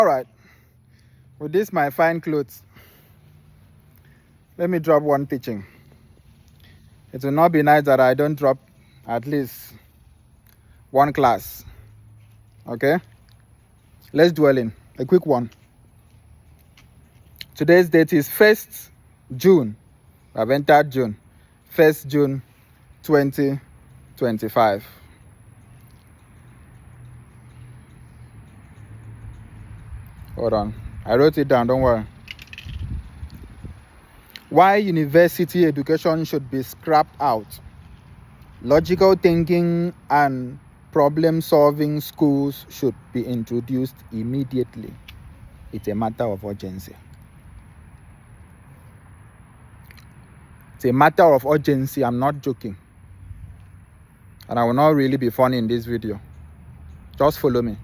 All right, with this my fine clothes, let me drop one teaching. It will not be nice that I don't drop at least one class. Okay, let's dwell in a quick one. Today's date is 1st June. I've entered June. 1st June 2025. Hold on, I wrote it down, don't worry. Why university education should be scrapped out. Logical thinking and problem-solving schools should be introduced immediately. It's a matter of urgency. It's a matter of urgency. I'm not joking. And I will not really be funny in this video. Just follow me.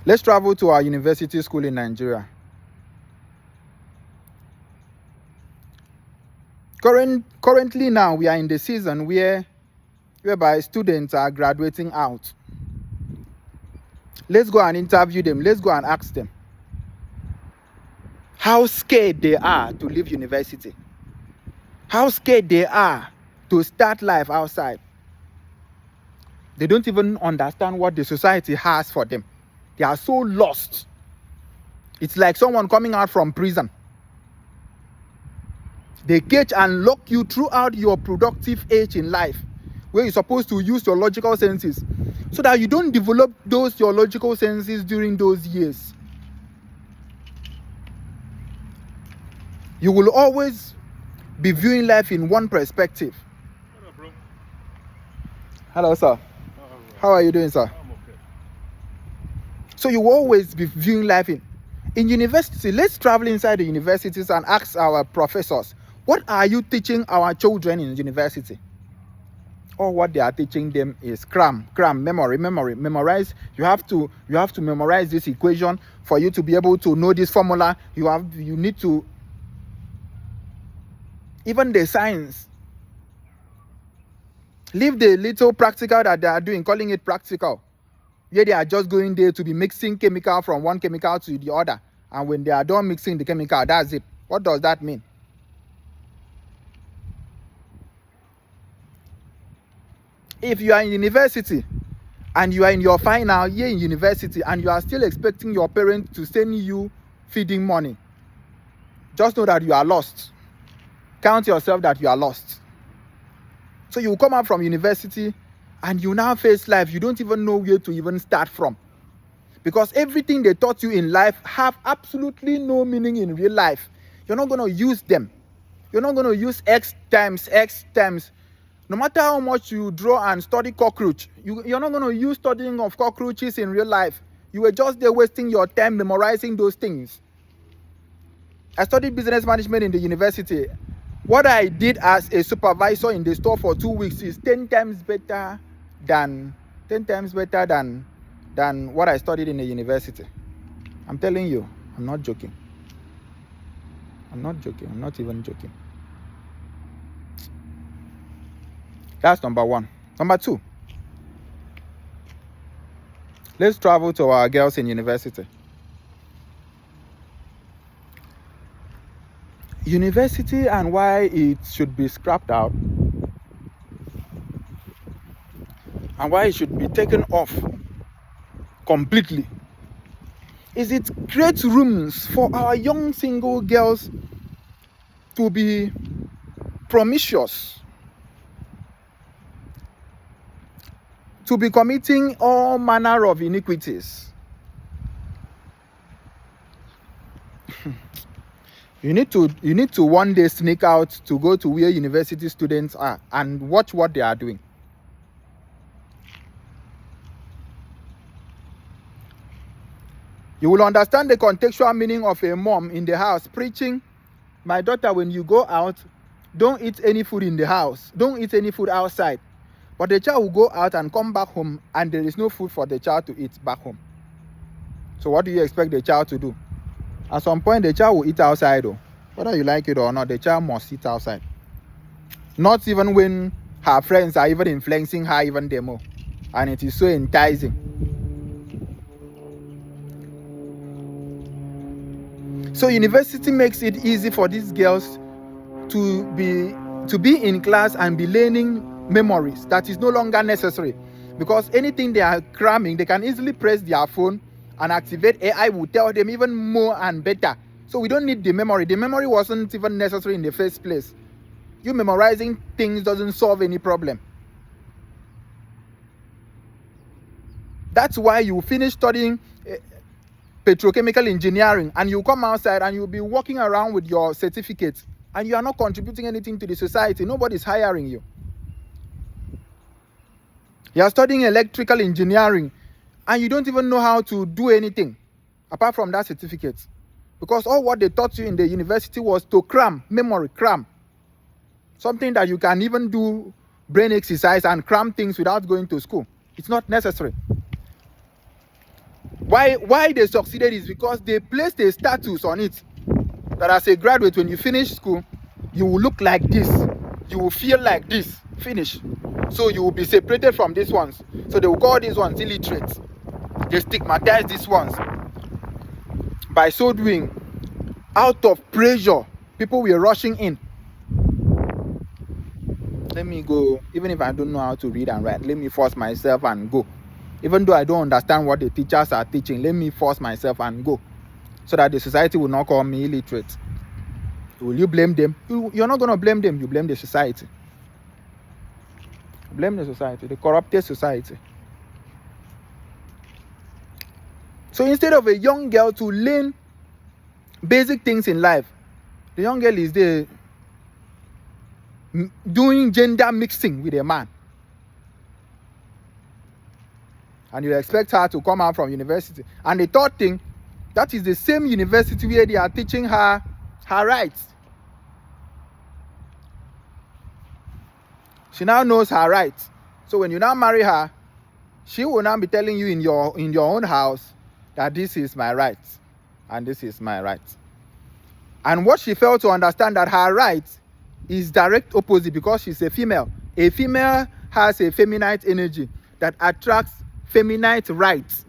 Let's travel to our university school in Nigeria. Currently now, we are in the season whereby students are graduating out. Let's go and interview them. Let's go and ask them how scared they are to leave university. How scared they are to start life outside. They don't even understand what the society has for them. They are so lost. It's like someone coming out from prison. They catch and lock you throughout your productive age in life, where you're supposed to use your logical senses, so that you don't develop your logical senses during those years. You will always be viewing life in one perspective. Hello, bro. Hello, sir. How are you doing, sir? I'm okay. So you will always be viewing life in university. Let's travel inside the universities and ask our professors, what are you teaching our children in university? Or what they are teaching them is cram, memory, memorize. You have to memorize this equation for you to be able to know this formula. You need to, even the science. Leave the little practical that they are doing, calling it practical. Where they are just going there to be mixing chemical from one chemical to the other. And when they are done mixing the chemical, that's it. What does that mean? If you are in university and you are in your final year in university and you are still expecting your parents to send you feeding money, just know that you are lost. Count yourself that you are lost. So you will come out from university and you now face life. You don't even know where to even start from. Because everything they taught you in life have absolutely no meaning in real life. You're not going to use them. You're not going to use X times. No matter how much you draw and study cockroach, you're not going to use studying of cockroaches in real life. You were just there wasting your time memorizing those things. I studied business management in the university. What I did as a supervisor in the store for 2 weeks is 10 times better than what I studied in the university. I'm telling you, I'm not joking. I'm not even joking. That's number one. Number two, let's travel to our girls in university. University and why it should be scrapped out and why it should be taken off completely is it creates rooms for our young single girls to be promiscuous, to be committing all manner of iniquities. You need to one day sneak out to go to where university students are and watch what they are doing. You will understand the contextual meaning of a mom in the house preaching, my daughter, when you go out, don't eat any food in the house. Don't eat any food outside. But the child will go out and come back home and there is no food for the child to eat back home. So what do you expect the child to do? At some point, the child will eat outside, though. Whether you like it or not, the child must eat outside. Not even when her friends are even influencing her even more. And it is so enticing. So university makes it easy for these girls to be in class and be learning memories that is no longer necessary, because anything they are cramming, they can easily press their phone and activate. AI will tell them even more and better. So we don't need the memory. The memory wasn't even necessary in the first place. You memorizing things doesn't solve any problem. That's why you finish studying petrochemical engineering and you come outside and you'll be walking around with your certificate and you are not contributing anything to the society. Nobody's hiring you. You are studying electrical engineering and you don't even know how to do anything apart from that certificate, because all what they taught you in the university was to cram, memory, cram. Something that you can even do brain exercise and cram things without going to school. It's not necessary. Why they succeeded is because they placed a status on it that as a graduate, when you finish school, you will look like this, you will feel like this, finish. So you will be separated from these ones. So they will call these ones illiterate. They stigmatize these ones. By so doing, out of pressure, people were rushing in. Let me go, even if I don't know how to read and write, let me force myself and go. Even though I don't understand what the teachers are teaching, let me force myself and go, so that the society will not call me illiterate. Will you blame them? You're not going to blame them. You blame the society. Blame the society, the corrupted society. So instead of a young girl to learn basic things in life, the young girl is there doing gender mixing with a man. And you expect her to come out from university. And the third thing, that is the same university where they are teaching her rights. She now knows her rights. So when you now marry her, she will now be telling you in your own house that this is my right and this is my right. And what she failed to understand, that her right is direct opposite, because she's a female. A female has a feminine energy that attracts feminine rights.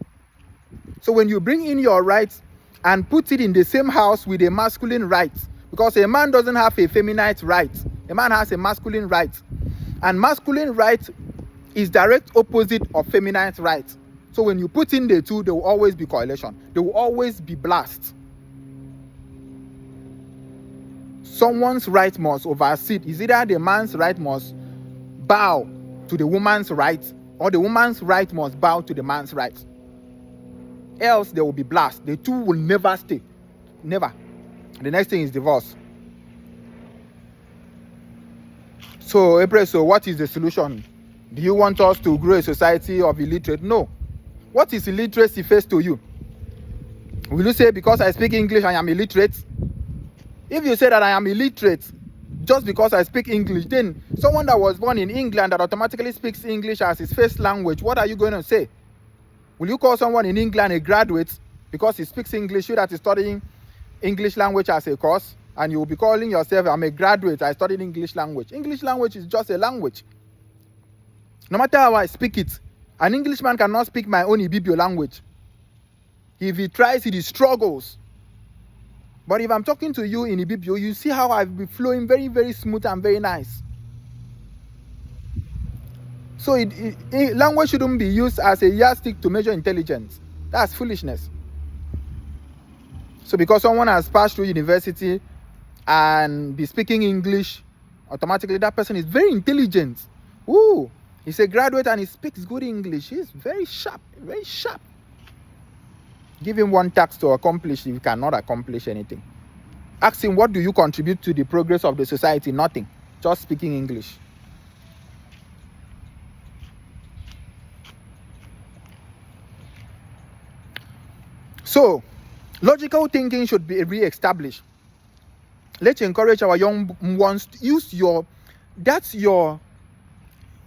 So when you bring in your rights and put it in the same house with a masculine right, because a man doesn't have a feminine right, a man has a masculine right. And masculine right is direct opposite of feminine right. So when you put in the two, there will always be correlation. There will always be blast. Someone's right must oversee. Is either the man's right must bow to the woman's right, or the woman's right must bow to the man's right. Else there will be blast. The two will never stay. Never. The next thing is divorce. So, April, so what is the solution? Do you want us to grow a society of illiterate? No. What is illiteracy first to you? Will you say because I speak English I am illiterate? If you say that I am illiterate just because I speak English, then someone that was born in England that automatically speaks English as his first language, what are you going to say? Will you call someone in England a graduate because he speaks English, you that is studying English language as a course? And you will be calling yourself, I'm a graduate, I studied English language. English language is just a language. No matter how I speak it, an Englishman cannot speak my own Ibibio language. If he tries, he struggles. But if I'm talking to you in Ibibio, you see how I've been flowing very, very smooth and very nice. So language shouldn't be used as a yardstick to measure intelligence. That's foolishness. So because someone has passed through university and be speaking English, automatically that person is very intelligent. Ooh, he's a graduate and he speaks good English. He's very sharp, very sharp. Give him one task to accomplish if he cannot accomplish anything. Ask him, what do you contribute to the progress of the society? Nothing. Just speaking English. So, logical thinking should be re-established. Let's encourage our young ones to use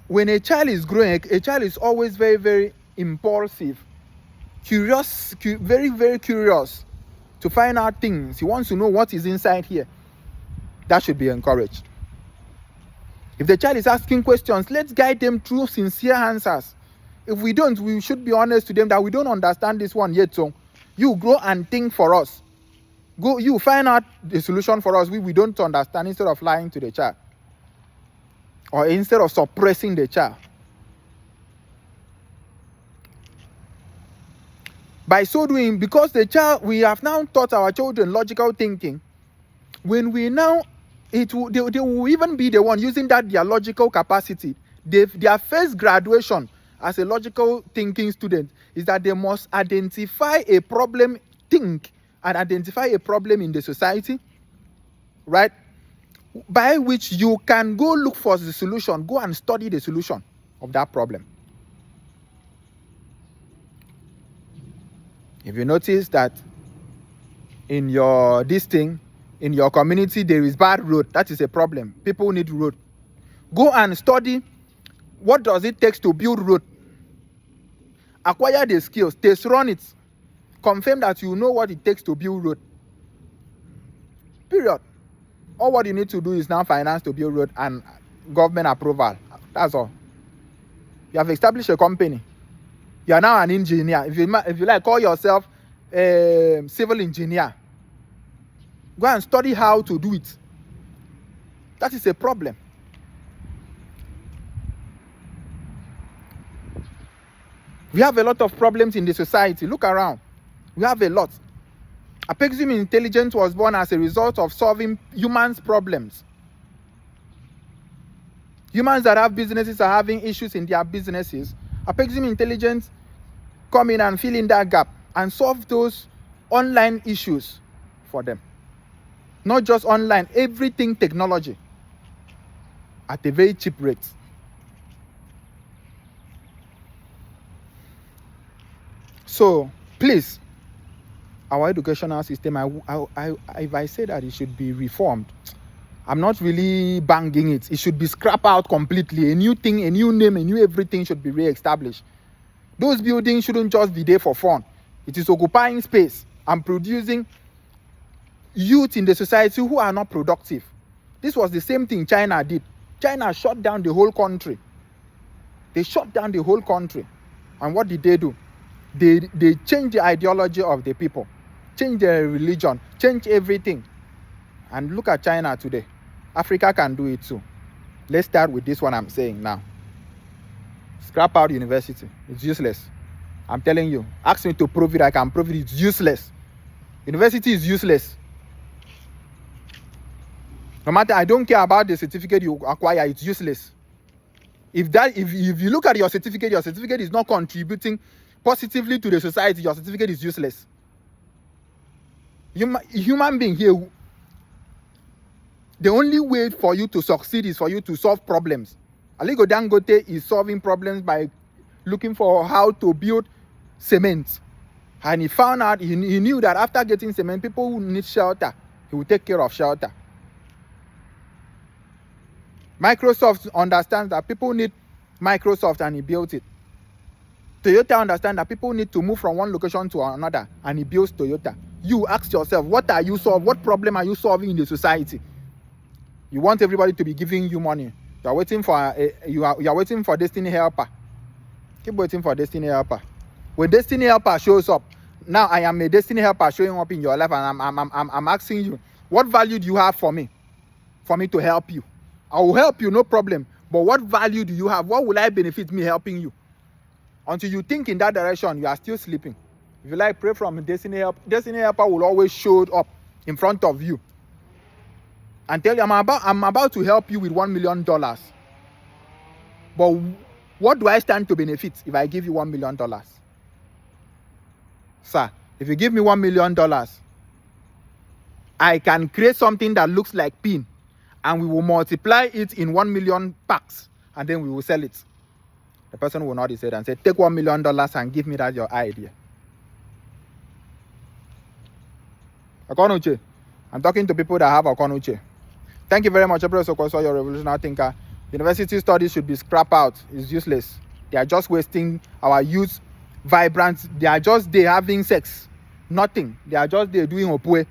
when a child is growing, a child is always very, very impulsive, curious, very, very curious to find out things. He wants to know what is inside here. That should be encouraged. If the child is asking questions, let's guide them through sincere answers. If we don't, we should be honest to them that we don't understand this one yet, so you grow and think for us. Go, you find out the solution for us. We don't understand, instead of lying to the child. Or instead of suppressing the child. By so doing, because we have now taught our children logical thinking, when we now, they will even be the one using their logical capacity. Their first graduation as a logical thinking student is that they must identify a problem, think, and identify a problem in the society, right? By which you can go look for the solution, go and study the solution of that problem. If you notice that in your community there is bad road, that is a problem. People need road. Go and study what does it take to build road. Acquire the skills, test run it. Confirm that you know what it takes to build road. Period. All what you need to do is now finance to build road and government approval. That's all. You have established a company. You are now an engineer. If you like, call yourself a civil engineer. Go and study how to do it. That is a problem. We have a lot of problems in the society. Look around. We have a lot. Apexium Intelligence was born as a result of solving humans' problems. Humans that have businesses are having issues in their businesses. Apexium Intelligence come in and fill in that gap and solve those online issues for them. Not just online, everything technology at a very cheap rate. So, please, our educational system, if I say that it should be reformed, I'm not really banging it. It should be scrapped out completely. A new thing, a new name, a new everything should be re-established. Those buildings shouldn't just be there for fun. It is occupying space and producing youth in the society who are not productive. This was the same thing China did. China shut down the whole country. They shut down the whole country. And what did they do? They changed the ideology of the people, changed their religion, changed everything. And look at China today. Africa can do it too. Let's start with this one I'm saying now. Scrap out university. It's useless. I'm telling you. Ask me to prove it. I can prove it. It's useless. University is useless. No matter, I don't care about the certificate you acquire. It's useless. If you look at your certificate is not contributing positively to the society, your certificate is useless. Human being here, the only way for you to succeed is for you to solve problems. Aliko Dangote is solving problems by looking for how to build cement. And he found out, he knew that after getting cement, people who need shelter, he will take care of shelter. Microsoft understands that people need Microsoft and he built it. Toyota understands that people need to move from one location to another and he builds Toyota. You ask yourself, what are you solving? What problem are you solving in the society? You want everybody to be giving you money. You are waiting for you are waiting for Destiny Helper. Keep waiting for Destiny Helper. When Destiny Helper shows up, now I am a Destiny Helper showing up in your life, and I'm asking you, what value do you have for me to help you? I will help you, no problem. But what value do you have? What will I benefit me helping you? Until you think in that direction, you are still sleeping. If you like, pray from Destiny Helper. Destiny Helper will always show up in front of you and tell you, I'm about to help you with $1 million. But what do I stand to benefit if I give you $1 million? Sir, if you give me $1 million, I can create something that looks like pin, and we will multiply it in 1 million packs, and then we will sell it. The person will nod his head and say, take $1 million and give me that your idea. Okonuche. I'm talking to people that have Okonuche. Thank you very much, April Sokoso, your revolutionary thinker. University studies should be scrapped out. It's useless. They are just wasting our youth vibrant. They are just there having sex. Nothing. They are just there doing opue.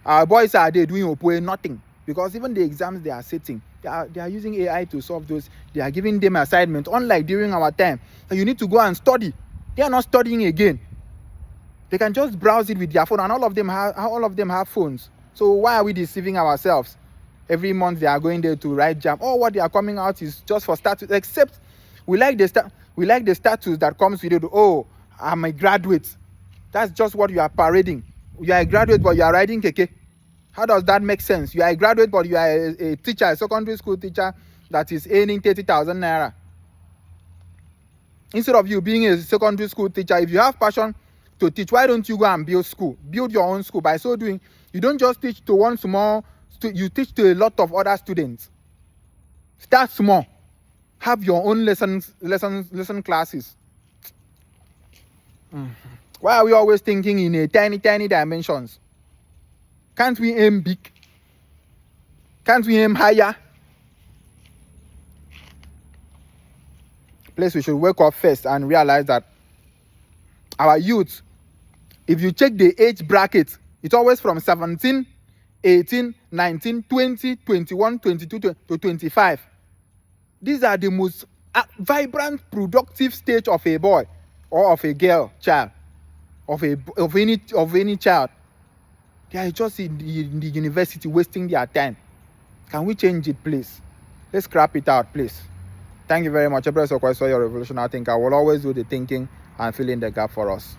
Our boys are there doing opue, nothing. Because even the exams they are sitting, they are using AI to solve those. They are giving them assignments, unlike during our time. So you need to go and study. They are not studying again. They can just browse it with their phone, and all of them have phones. So why are we deceiving ourselves? Every month they are going there to write JAMB. All what they are coming out is just for status. Except we like the status that comes with it. Oh, I'm a graduate. That's just what you are parading. You are a graduate, but you are riding keke. How does that make sense? You are a graduate, but you are a teacher, a secondary school teacher that is earning 30,000 naira. Instead of you being a secondary school teacher, if you have passion to teach, why don't you go and build school? Build your own school. By so doing, you don't just teach to one small, you teach to a lot of other students. Start small. Have your own lesson classes. Why are we always thinking in a tiny dimensions? Can't we aim big? Can't we aim higher? Please, we should wake up first and realize that our youth, if you check the age bracket, it's always from 17, 18, 19, 20, 21, 22 to 25. These are the most vibrant, productive stage of a boy or of a girl child, of any child. They are just in the university wasting their time. Can we change it, please? Let's scrap it out, please. Thank you very much. I your revolutionary thinker. I will always do the thinking and fill in the gap for us.